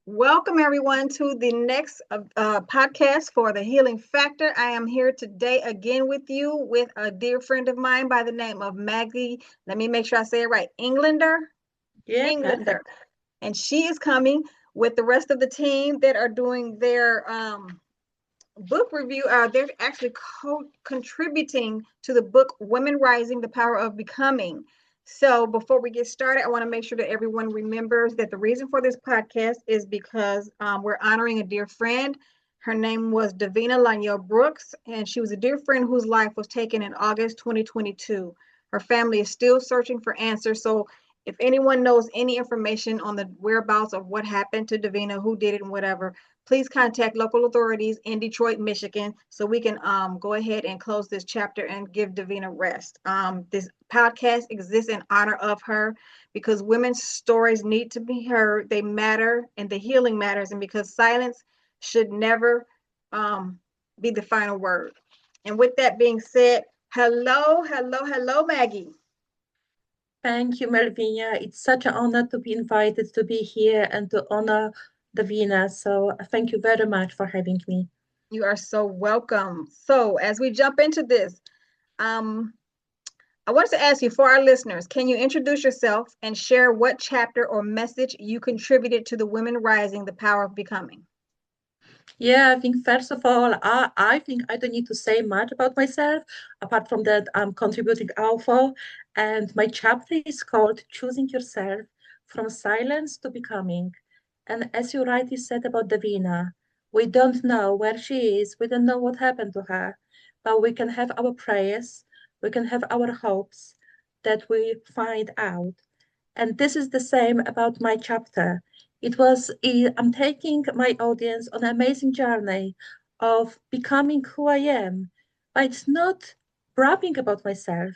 Welcome, everyone, to the next podcast for the Healing Factor. I am here today again with you with a dear friend of mine by the name of Maggie. Let me make sure I say it right. Englander. Yeah, Englander. perfect. And she is coming with the rest of the team that are doing their book review. They're actually contributing to the book Women Rising, the Power of Becoming. So before we get started, I want to make sure that everyone remembers that the reason for this podcast is because we're honoring a dear friend. Her name was Davina Laniel Brooks, and she was a dear friend whose life was taken in August 2022. Her family is still searching for answers. So if anyone knows any information on the whereabouts of what happened to Davina, who did it, and whatever, please contact local authorities in Detroit, Michigan, so we can go ahead and close this chapter and give Davina rest. This podcast exists in honor of her because women's stories need to be heard. They matter, and the healing matters, and because silence should never be the final word. And with that being said, hello, Maggie. Thank you, Melvina. It's such an honor to be invited to be here and to honor Davina. So thank you very much for having me. You are so welcome. So as we jump into this, um, I wanted to ask you, for our listeners, can you introduce yourself and share what chapter or message you contributed to the Women Rising, the Power of Becoming? Yeah, I think first of all, I think I don't need to say much about myself, apart from that I'm contributing author, and my chapter is called Choosing Yourself from Silence to Becoming. And as you rightly said about Davina, we don't know where she is, we don't know what happened to her, but we can have our prayers, we can have our hopes that we find out. And this is the same about my chapter. I'm taking my audience on an amazing journey of becoming who I am. But it's not bragging about myself.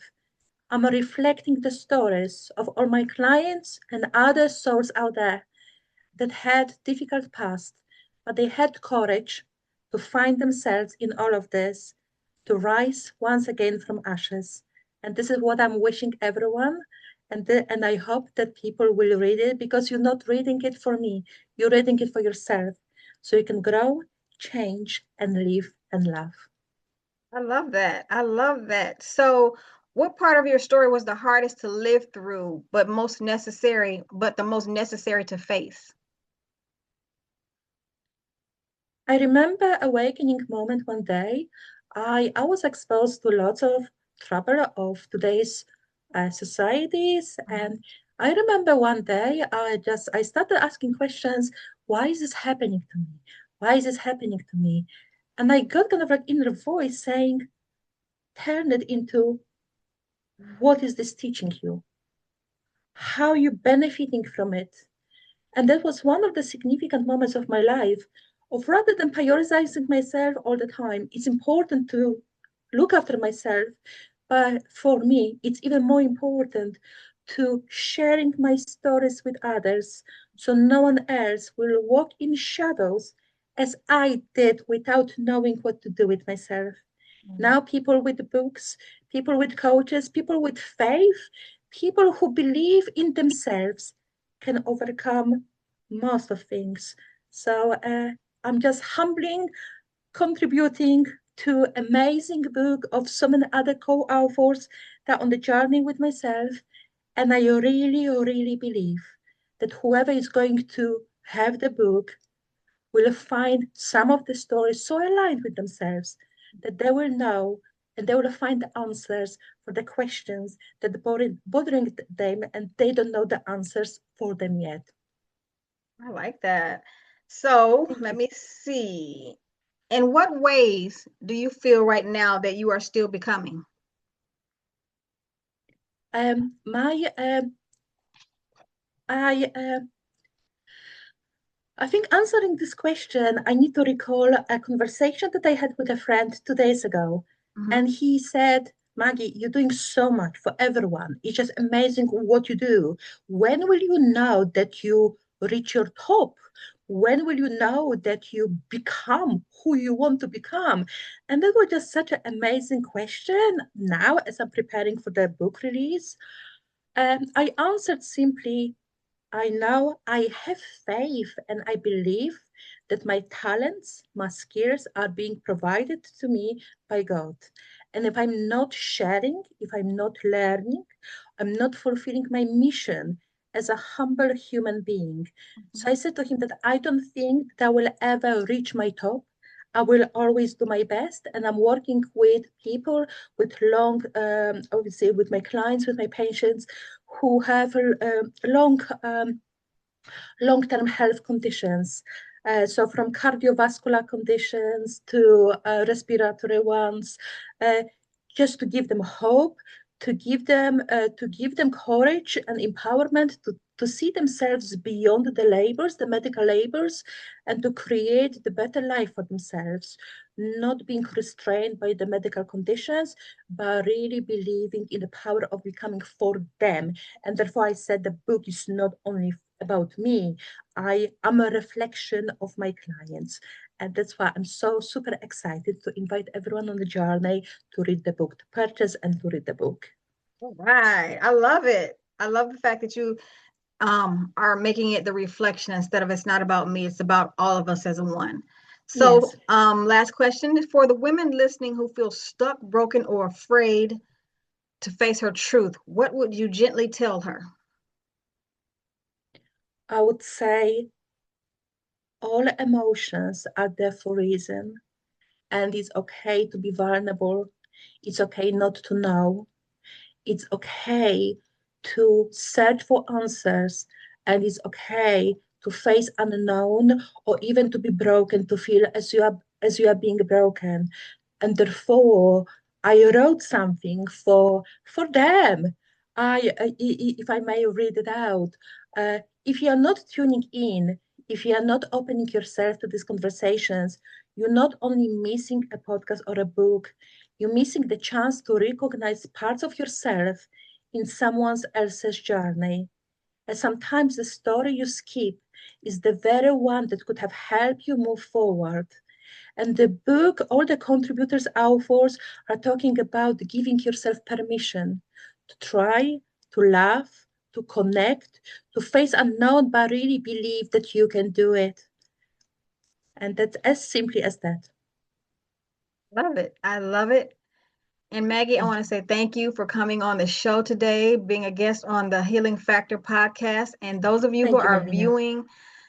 I'm reflecting the stories of all my clients and other souls out there that had difficult past, but they had courage to find themselves in all of this, to rise once again from ashes. And this is what I'm wishing everyone. And I hope that people will read it because you're not reading it for me, you're reading it for yourself. So you can grow, change, and live and love. I love that. I love that. So, what part of your story was the hardest to live through, but the most necessary to face? I remember awakening moment one day. I was exposed to lots of trouble of today's societies, Mhm. and I remember one day I started asking questions. Why is this happening to me? Why is this happening to me? And I got kind of like inner voice saying, turn it into what is this teaching you? How are you benefiting from it? And that was one of the significant moments of my life of rather than prioritizing myself all the time, it's important to look after myself. But for me, it's even more important to sharing my stories with others so no one else will walk in shadows as I did without knowing what to do with myself. Now, people with books, people with coaches, people with faith, people who believe in themselves can overcome most of things. So I'm just humbling, contributing to amazing book of so many other co-authors that are on the journey with myself. And I really, really believe that whoever is going to have the book will find some of the stories so aligned with themselves that they will know and they will find the answers for the questions that are bothering them and they don't know the answers for them yet. I like that. So, Thank let you. me see. In what ways do you feel right now that you are still becoming? My I think answering this question, I need to recall a conversation that I had with a friend 2 days ago. Mhm. And he said, Maggie, you're doing so much for everyone. It's just amazing what you do. When will you know that you reach your top? When will you know that you become who you want to become? And that was just such an amazing question. Now, as I'm preparing for the book release, I answered simply, I know I have faith and I believe that my talents, my skills are being provided to me by God. And if I'm not sharing, if I'm not learning, I'm not fulfilling my mission as a humble human being. So I said to him that I don't think that I will ever reach my top. I will always do my best, and I'm working with people with obviously, with my clients, with my patients who have long-term health conditions. So from cardiovascular conditions to respiratory ones, uh, just to give them hope, to give them courage and empowerment to see themselves beyond the labels, the medical labels, and to create the better life for themselves, not being restrained by the medical conditions, but really believing in the power of becoming for them. And therefore, I said the book is not only about me. I am a reflection of my clients. And that's why I'm so super excited to invite everyone on the journey to read the book, to purchase and to read the book. All right. I love it. I love the fact that you are making it the reflection instead of it's not about me, it's about all of us as a one. So Yes, last question is for the women listening who feel stuck, broken, or afraid to face her truth. What would you gently tell her? I would say all emotions are there for a reason, and it's okay to be vulnerable. It's okay not to know. It's okay to search for answers, and it's okay to face unknown or even to be broken, to feel as you are being broken. And therefore I wrote something for them. If I may read it out, if you are not tuning in, if you are not opening yourself to these conversations, you're not only missing a podcast or a book, you're missing the chance to recognize parts of yourself in someone else's journey. And sometimes the story you skip is the very one that could have helped you move forward. And the book, all the contributors, authors are talking about giving yourself permission to try, to laugh, to connect, to face unknown, but really believe that you can do it. And that's as simply as that. Love it. I love it. And Maggie, I Thank want to you. say thank you for coming on the show today, being a guest on the Healing Factor podcast. And those of you who Thank you, are Melina. viewing,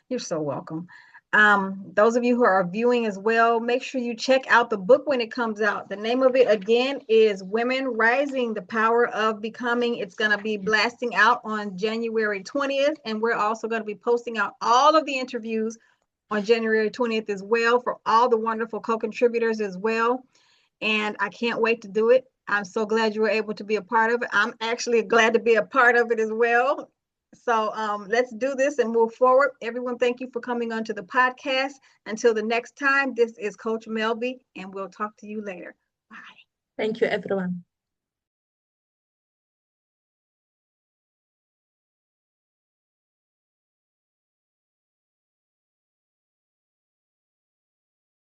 you're so welcome. Those of you who are viewing as well, make sure you check out the book when it comes out. The name of it again is Women Rising, the Power of Becoming. It's going to be blasting out on January 20th. And we're also going to be posting out all of the interviews on January 20th as well for all the wonderful co-contributors as well. And I can't wait to do it. I'm so glad you were able to be a part of it. I'm actually glad to be a part of it as well. So let's do this and move forward. Everyone, thank you for coming onto the podcast. Until the next time, this is Coach Melby, and we'll talk to you later. Bye. Thank you, everyone.